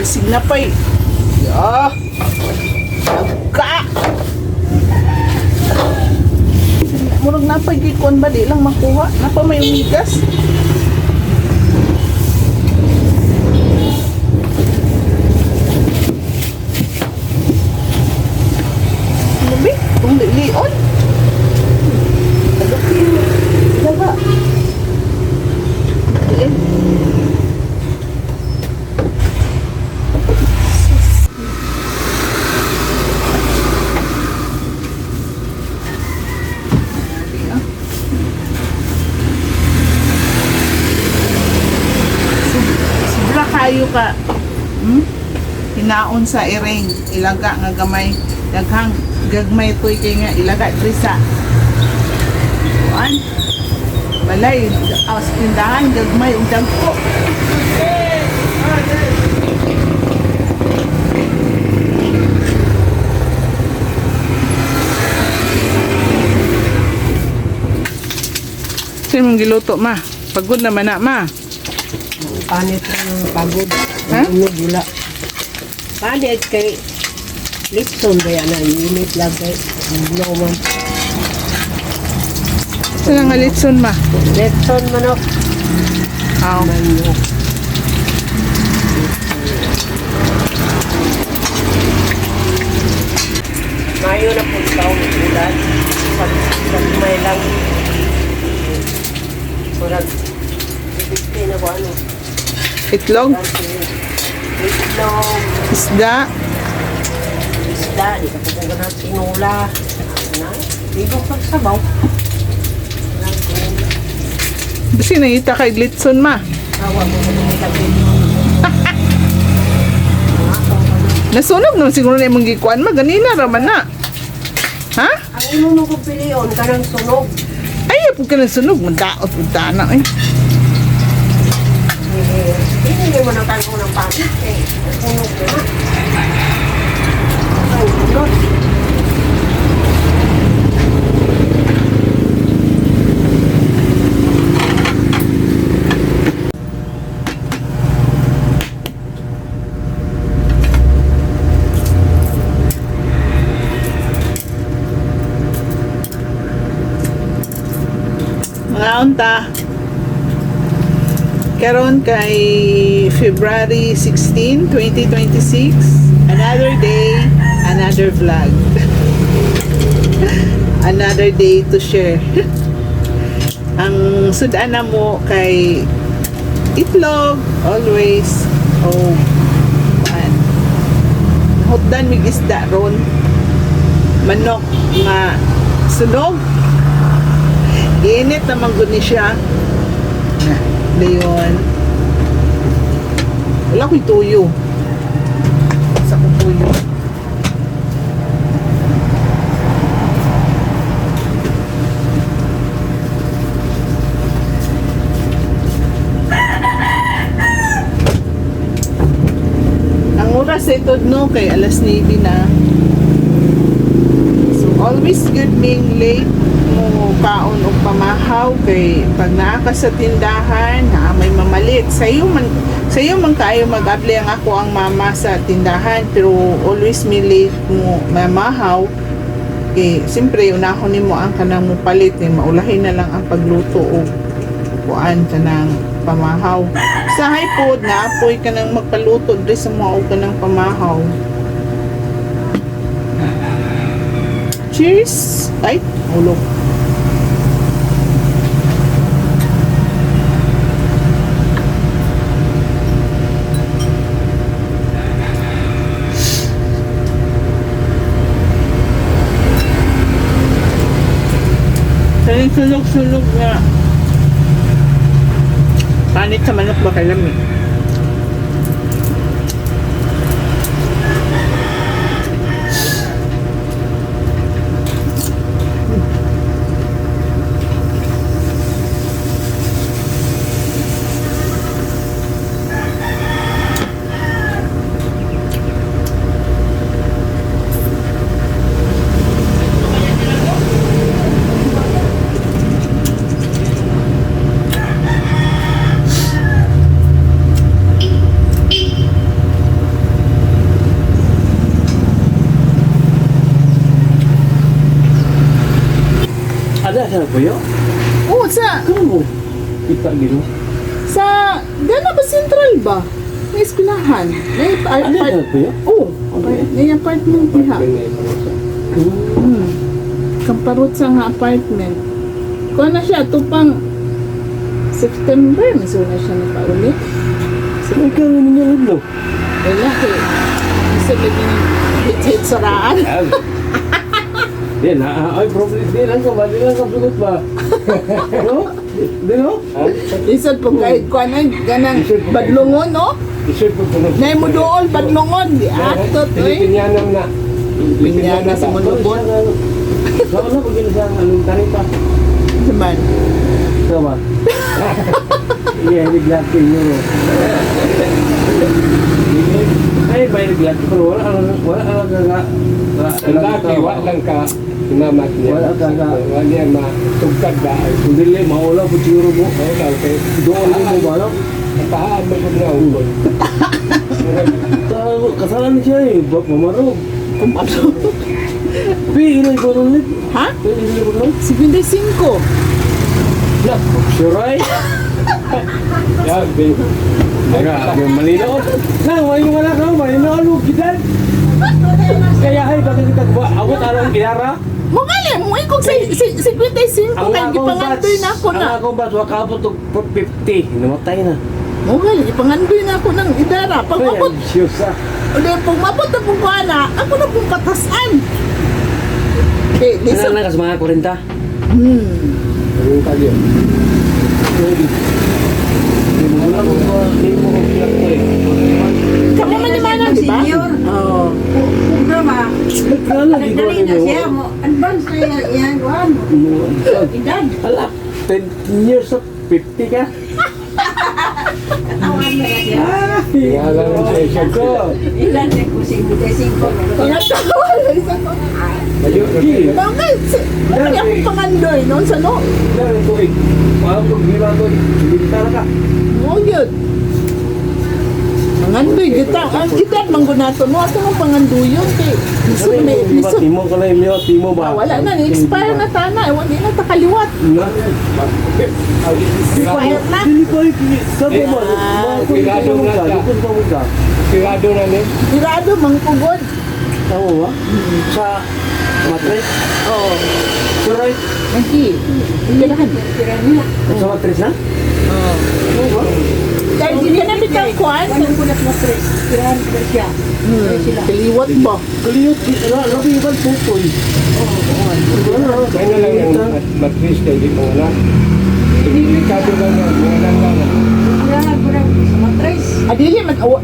Gising na pa eh. Ah! Ka! Murag napagikon ba? Di lang makuha. Napa may umigas? Ano ba? Itong lion? Ano ba? Daga. Eh. Kayo ka hinaon sa ireng ilaga nga gamay daghang gagmay toy kay nga ilaga diri sa kuan balay as tindahan gagmay ug dagko sino mong giluto ma pagod naman na ma. Panit ng pagod. Ha? Ano gula. Panit kay Lipson kaya na init lang kay gula man. Saan nga litson ma? Lipson manok. Aw. Manok. Mayo na po taong ulan. Pag may lang. Murag. Ibigti na ko ano. Itlog, Itlog. isda, Isda, di ka po na tinula. Na, dito pagsabaw. basi nangita kay litson ma. Awa mo na ng tabi. Nasunog naman siguro na imong gikuan ma ganina raman na. Ha? Ang inuno ko piliyon, kanang sunog. Ay, pag ka nasunog, madaot pud na eh. Hindi mo na tanong ng pangit eh. Sunog na. Ay, sunod. Mga unta. Karon kay February 16, 2026. Another day, another vlog. Another day to share. Ang sudan na mo kay itlog always. Oh. Hotdan mig isda ron. Manok nga sunog. Init naman gud ni siya. Dayon. Wala ko'y tuyo. Sa kong tuyo. Ang oras ito no kay alas 9 na. So always good being late mo kaon og pamahaw kay pag naa ka sa tindahan na may mamalit sayo man kayo mag-apply ang ako ang mama sa tindahan pero always me late mo mamahaw kay siyempre unahon nimo ang kanang mupalit ni maulahin na lang ang pagluto og kuan kanang pamahaw sa pod na apoy ka nang magpaluto diri sa mga og kanang pamahaw. Cheers! Ay, ulog. Kaling sulog-sulog na panit sa manok ba kay lami? na po yun? Oo, sa Kamo. Kita gino. Gana ba Central ba? May eskwelahan. May Ano na po yun? Oo, may apartment diha. Kamparot sa nga apartment. Kuha na siya, tupang September, miso na siya nakauli. Saan ka rin niya ulo? Wala eh. Isa lagi hit saraan. Di na, ay problem. Di lang ka ba? Di lang ka bugot ba? No? Di no? Isod po kahit kuha na, ganang badlungon, no? Isip ko puno. Nay mo dool, badlungon. Di atot, eh. Pinyanam na. Pinyana sa mulubon. Saan na pag ilasang anong tarita? Saman. Saan ba? Iya, naglatin nyo. Ay, may naglatin pero wala nga. Ang laki, walang ka. Imamat niya. Wala ka nga. Wala niya matugkad ba. Kung dili, maula po siguro mo. Wala ka. Doon mo ba, no? Pahaan mo kung naukod. Kasalan siya eh, mamarog. Kumano? Pi, ilay ko rin ulit. Ha? Ilay ko rin. 75. Nak, sure ay. Yan, babe. Yung malinaw. Nang, malinaw, lugidan. Kaya ay, bakit kita ba? Abot alam ginara? Mo gali, mo ikog sa 55 kay gipangandoy na ako na. Ang akong batch, wakabot og 50. Namatay na. Mo gali, gipangandoy na ako ng idara. Pag Kaya, mabot, Diyos ah. uli, pag mabot na pong kuhana, ako na pong patasan. Eh, listen. Ano na kas mga 40? Ang tali. Kamo man naman, di ba? Oo. Programa, nagdali na siya mo. Advance na yan, Juan. Edad. Ala, 10 years of 50 ka? Awan na na siya. Tingala ng session ko. Ilan na ko, 55. Pinatawa, isa ko. Ayun, Sige. Mao nga, ano akong pangandoy noon sa no? Dahil ito eh. Parang kung gila ko eh. Hindi ka. Mo yun. Pangandoy, kita. Ang kita, manggunato mo. Ato mong pangandoy yun. Kay, lisod may, lisod. Timo ka na yung timo ba? Wala na, expire na tana. Ewan, di na takaliwat. Expire na. Hindi ko sabi mo. Sigurado na siya. Sigurado na niya. Tirado, mangpugod. Tama ba? Sa matres? Oo. Suray? Nanti. Kailangan. Sa matres na? Oo. Dahil hindi na bitang kuhan. Anong kulat mo, Chris? Kirahan ko siya. Kaliwat ba? Kaliyot, labi ibang tutoy. Kaya na lang yung matris kay di mga anak. Delikado lang yan, mga anak. Kirahan ko lang sa matres. Adili,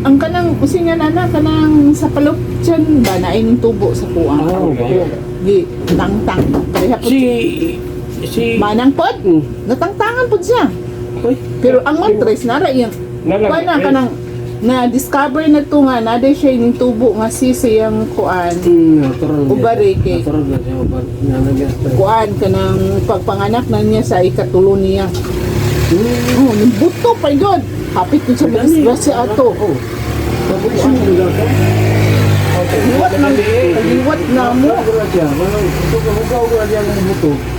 ang kanang, kasi nga nana, kanang sa palok dyan ba, na ining tubo sa kuwang. Oo, Di, tang-tang. Pareha po. Si Manang pod? Natangtangan po siya. Uy, Pero ang mattres, nara yung, kuha na kanang, na-discover na to nga, naday siya yung tubo nga sisiyang kuan. natural. Ubari kay- Natural na siya, ubari. Nalagyan. Kuan ka ng pagpanganak na niya sa ikatulo niya. Oh, yung buto pa yun. Hapit yun sa disgrasya ato. Tapos siya, nalagyan ka? Liwat na, liwat na mo.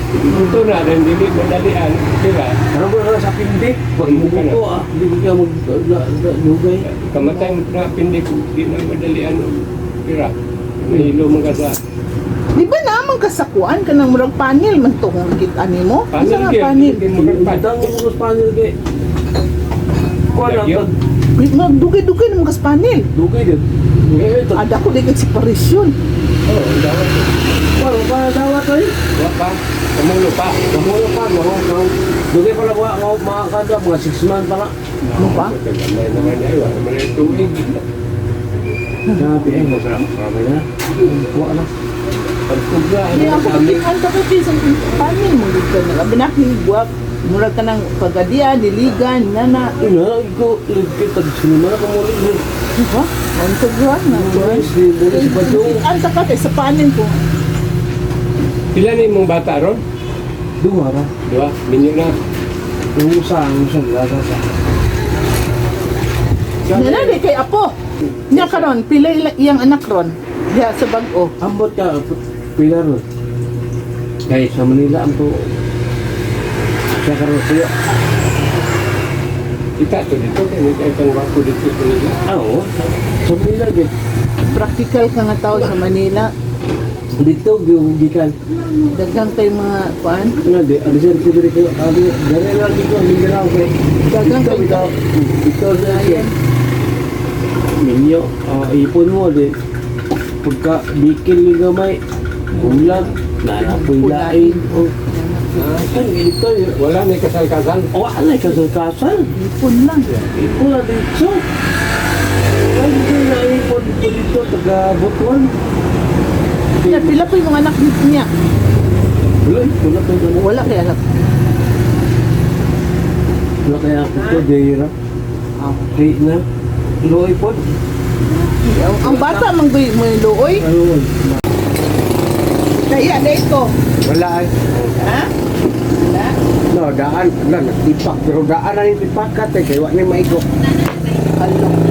Ito na, rin dili madalian. Sila, Ano ba na sa pindik? Pag imubuto ah, hindi ka mag-lugay. kamatay mo na pindik, di na madalian. Sila, mahilo mo ka sa Di ba naman kasakuan ka ng murag panel man to kung kita ni mo? Isa nga panel. panel. Padang mo sa panel kay. Kuha na Lagyan. pag Magdugay-dugay naman kas panel. lugay din. Ada ko di separation. Oo, dapat. Parang pa dawat ay. Wala pa, kamulo pa. Kamulo pa, mga lugay pala mga kada, mga 6 months pala. Ano pa? Kagamay naman niya, wala naman yung tubig. Grabe eh, masarap. Marami na. Kuha na. Pagkubra, Hindi ako kapikan ka pa pinsan panel mo dito na. Binakigwap. Murag ka ng pagadia, diligan, nana. Yun na, ikaw, ligpit, tag-sinima na kamulo. Diba? Mantuguan na. Bulis pa doon. Ang tapat sa panel ko. Pila ni mong bata ron? Dua ra. Dua, minyo na. Yung usang lasa sa. Nana, di kay Apo. Nya karon pila iyang anak ron. Diya sa bag-o. Ambot ka, pilar ron. Kaya sa Manila, ang to, Sa karoon siya. Kita to dito, kaya itong wako dito sa nila. Oo. Sa Manila, gid. Practical ka nga tao sa Manila. Dito, gikan. Daghang kay mga kuan. Ano, di, alisan ko dito. Dari lang dito, Mindanao kay. Daghang kay Dito sa akin. Ninyo, ipon mo, di. Pagka bikil ni gamay, ulam, nanapoy lain. Ito, Wala may kasal-kasal. wala kasal-kasal. ipon lang. Ipon na dito. Ay, dito na ipon dito, taga Butuan. Ya, pila po yung anak niya. Wala, wala kayo ganun. Wala kay anak. Wala kaya ako ito, Deira. Kaya na, Loy po. Ang bata mang mo yung luoy. Ano, Kaya dito. wala ay. Ha? Wala. No, daan, nagtipak. Pero daan na yung tipak ka, te. Kaya wala na maiko.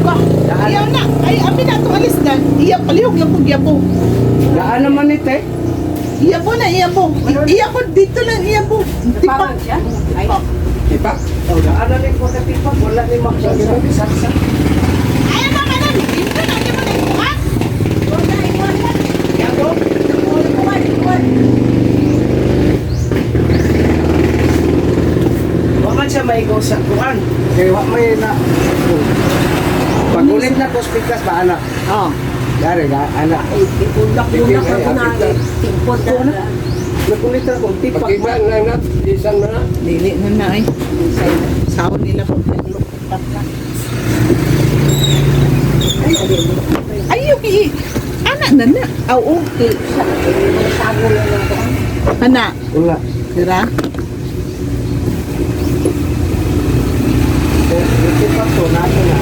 Ka. Iyaw na. Ay, amin na itong alis na. Iya, palihog lang po, iya po. Daan naman ito, eh. Iya po na, iya po. Iya po, dito lang, iya po. Tipak. siya? Ay, Tipak. Oh, daan na rin ko sa tipak. Wala na yung maksasaksa. Ay, mga nan. Dito na, di mo na ikuha. huwag na, iwan na. Yan po. Iwan. Waman siya maiko sa kuhan. Kaya wak may na... Pag-ulit na kospikas ba, anak? Oh. Dari, anak. Ipundak-pundak na po na. Timpot na. Nakulit na kung tipak. Pag-iba na na, isang na. Dili na na ay. Sahod nila po. Ay, yung anak na na. Aw, okay. Tago na lang ito. Anak. Wala. Sira? Tipak to, nato na.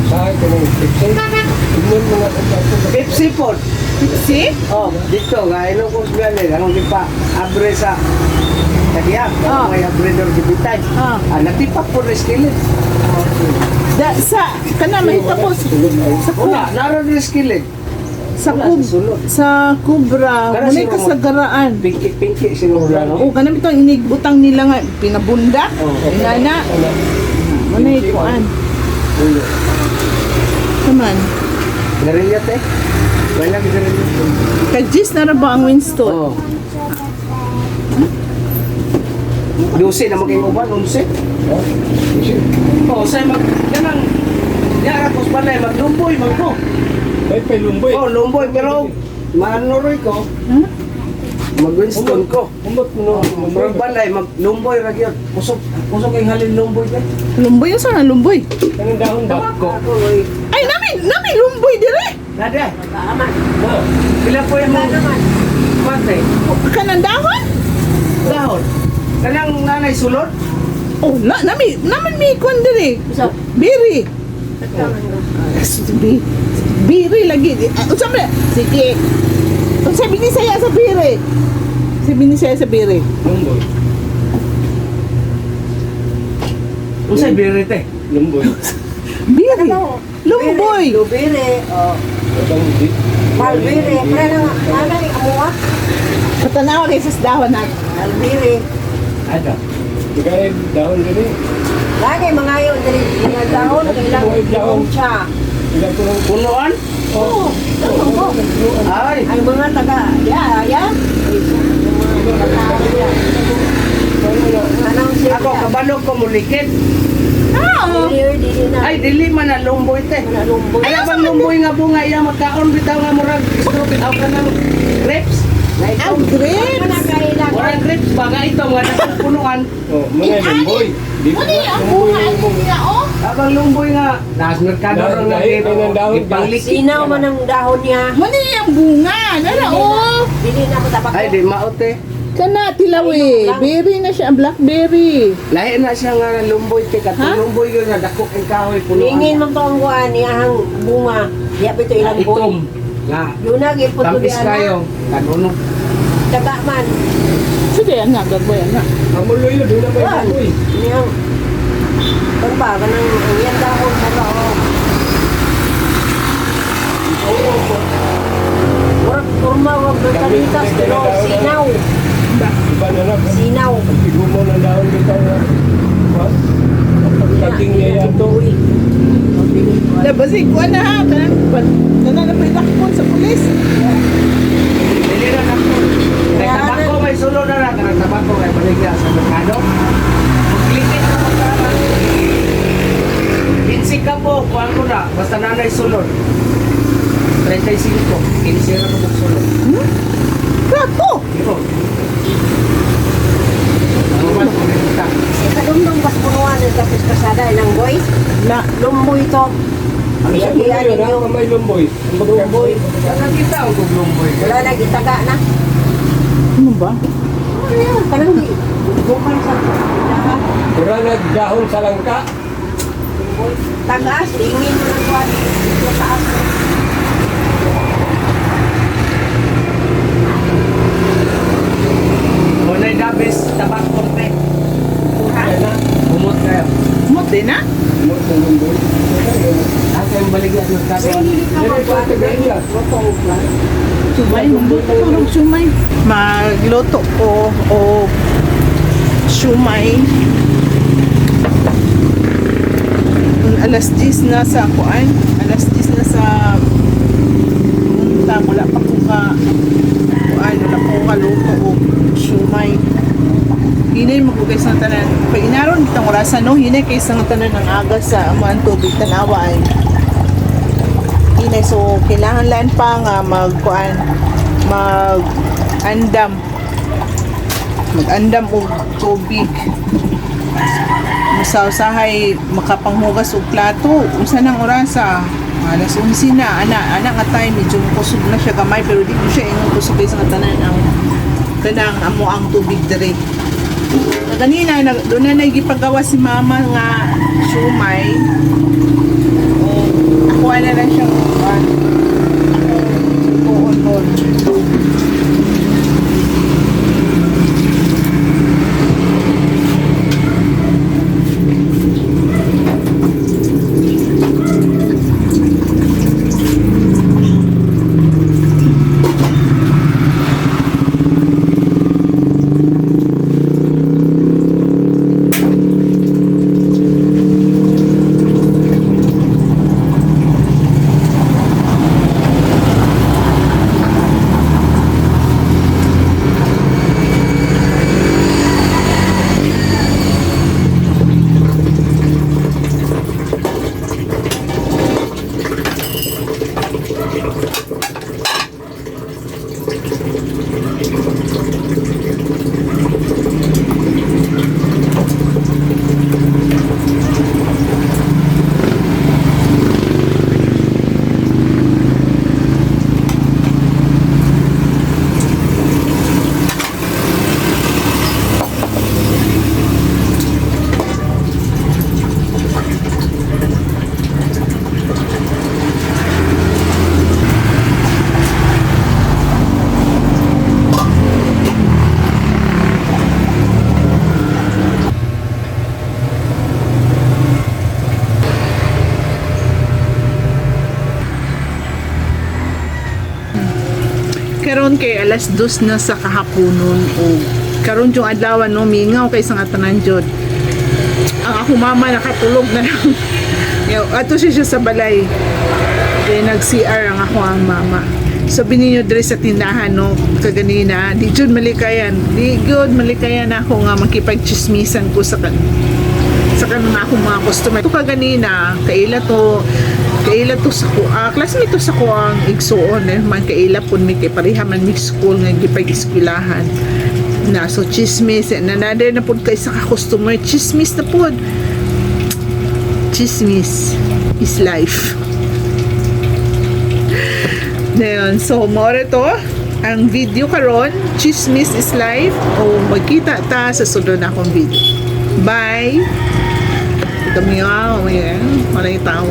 Sa akin, kung pipsay. Tignan mo na ito. Pepsi po. Si? Oh, dito, gaya nung kung sabihan nila, anong di pa abre sa kadiyak, Ah. may abre doon gibitay. Ah. Natipak po na skillet. Da, sa, kana mahita po. Sa Wala, naroon na skillet. Sa Wala, kub, sa sulod. sa kubra, Kana muna sino ka mo? sa garaan. Pinki sinura, no? O, kanam ito, inigutang nila nga, pinabunda. Oh, Inana. Muna ikuan. Naman. Narinyat eh. Wala ka narinyat. Kajis na ra ba ang Winston? Oh. 12 na maging uban, 11. Oh, say mag, ganang, yara ko sa balay, maglumboy, magko. Ay, pay lumboy. Oh, lumboy, pero manuroy ko, Huh? mag-Winston ko. Umot mo no. Pero balay, mag-lumboy, ragyot. Pusok yung halin lumboy ka. Lumboy yung sana, lumboy. Kanang dahon ba? Ko. Ay, nami lumboy dire. Nada, Tama. pila po yung mga Naman. mate. Kanang dahon? Dahon. Kanang nanay sulod. Oh, nami may kuan dire. Isa. Biri. Tama. Biri lagi. Unsa ba? Sige. Unsa binisaya sa biri? Si binisaya sa biri. Lumboy. Usay birite. Lumboy. Biri. Lumboy. Lubire. O. Itong di. Malbire. Kaya na nga. Nanay, amuha. Patanaw kay sa dahon na. Malbire. Ada. Kaya dahon din eh. Lagi mga yun. Dali. Dahon. Ilang Dahon. siya. Ilang ko lang. Punuan? Oo. Ano mo? Ay. Ang mga taga. Ya. Anong siya? Ako kabalog ko mulikit. Dili na. Ay dili man na lumboy te. Manalumboy. Ay abang lumboy nga bunga iya magkaon bitaw nga murag istro bitaw ka ng grapes. Na ito. Ang grapes. Manakailan. Murag grapes baga ito mga napunuan. Oh, mga lumboy. Di Ano yung ang bunga niya oh? Abang lumboy nga nas merkado ron nga Dahil ng dahon. ipanglikit. Sinaw man ang dahon niya. Mani yung bunga. Nara oh. Dili na mo tapak. Ay di maote. Kana tilawi. Berry na siya, blackberry. Lahi na siya nga lumboy te Ha? katong lumboy gyud nga dako kay kahoy Ningin punuan. man to ang kuan niyahang bunga. Diya pa ito ilang Itom. boy. Nga. Yun na gipot ko Tampis diyan kayo. Kanuno. Taga man. Sige, anak, gagawin anak. Amuloy yun. Doon na may Kuan. lumboy. Niyang. Kan ba kanang ang yan dahon sa bao. Murag turma wag berkalitas pero sinaw. Iba na lang. Sinaw. Pagpigumo Basi ko na ha, kanang na pilakpon sa pulis. Dili na ako. Kay tabako may sulo na ra, kanang tabako kay baligya sa merkado. Maglikit na mo tara. Pinsik ka po, kuhaan ko na, basta nanay sulod. 35, kinisira ko po sulod. Grato! Pero, ano man, kumita. Kadumdum pas punuan ng tapos kasada ng boy. Na, Lumboy to. Ang sabi mo yun, ha? Kamay lumboy. Ang Lumboy. Nakakita ang guglumboy. Wala na gitaga na. ano ba? Ano yan? Kanang di. Bukang sa lahat. Wala nagdahon sa langka. Tagas, tingin mo ng kuwan. Ito taas. Muna yung dabis, tabak korte. Umot kayo. Muti na? Umot ng lumboy. Ako yung baligya ng kasi. Hindi ka magkuwan. Matawag lang. Sumay, tulog sumay. Magluto ko o sumay. Alas 10 na sa kuan. Alas 10 na sa punta. Wala pa ko ka kuan. Wala pa ko kaluto o sumay. Hinay magugay sa tanan. Pag inaron kitang orasan, no? Hinay kayo sa tanan ng aga sa amuan tubig tanawa ay. Hinay. So, kailangan lang pa nga mag-kuan, mag-andam. Mag-andam og tubig. Masawsahay makapanghugas og plato. Unsa nang orasa? Alas 11 na. Ana nga time medyo kusog na siya gamay pero di ko siya ingon kusog sa tanan ang kanang amo ang tubig dire. Kanina doon na nagipagawa si mama nga sumay. Ako na lang siya on. Karon kay alas 2 na sa kahaponon o karon yung adlaw no mingaw kay sa tanan jud. Ang ako mama nakatulog na lang. Ato siya sa balay. Nag-CR ang ako ang mama. Sabi ninyo dire sa tindahan no kaganina, di jud malikayan. Di good malikayan ako nga makipagchismisan ko sa kanang akong mga customer. Ito kaganina, kaila to sa ko, classmate to sa ko ang igsuon man kaila pud mi kay pareha man mi school nga gipag-eskwelahan na so chismis nanada na pud kay sa customer chismis na pud. Chismis is life. Ngayon, so more to ang video karon, chismis is life. O magkita ta sa sunod na akong video. Bye. Kami nga, may tao.